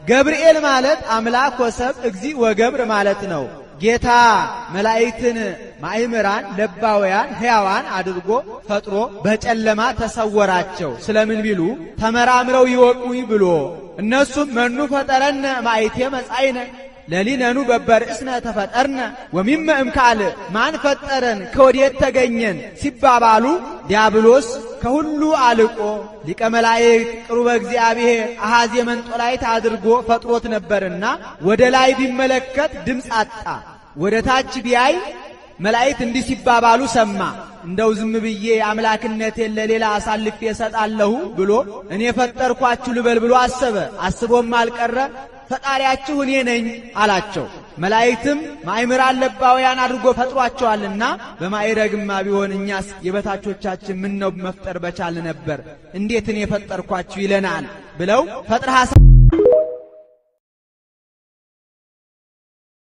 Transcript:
ገብርኤል ማለት አምላክ ወሰብ እግዚእ ወገብር ማለት ነው። ጌታ መላእክትን ማእምራን ለባውያን ሕያዋን አድርጎ ፈጥሮ በጨለማ ተሰወራቸው። ስለምን ቢሉ ተመራምረው ይወቁኝ ብሎ እነሱም መኑ ፈጠረነ ማይቴ መጻይነ ለሊነኑ በበርእስነ ተፈጠርነ ወሚመ እምካል ማን ፈጠረን ከወዴት ተገኘን ሲባባሉ ዲያብሎስ ከሁሉ አልቆ ሊቀ መላእክት ቅሩበ እግዚአብሔር አሐዜ መንጦላይት አድርጎ ፈጥሮት ነበርና ወደ ላይ ቢመለከት ድምፅ አጣ። ወደ ታች ቢያይ መላእክት እንዲህ ሲባባሉ ሰማ። እንደው ዝም ብዬ አምላክነቴን ለሌላ አሳልፌ እሰጣለሁ ብሎ እኔ ፈጠርኳችሁ ልበል ብሎ አሰበ። አስቦም አልቀረ ፈጣሪያችሁ እኔ ነኝ አላቸው። መላእክትም ማእምራን ለባውያን አድርጎ ፈጥሯቸዋልና በማዕረግማ ቢሆን እኛስ የበታቾቻችን ምን ነው መፍጠር በቻል ነበር፣ እንዴት እኔ ፈጠርኳችሁ ይለናል ብለው ፈጥረሃ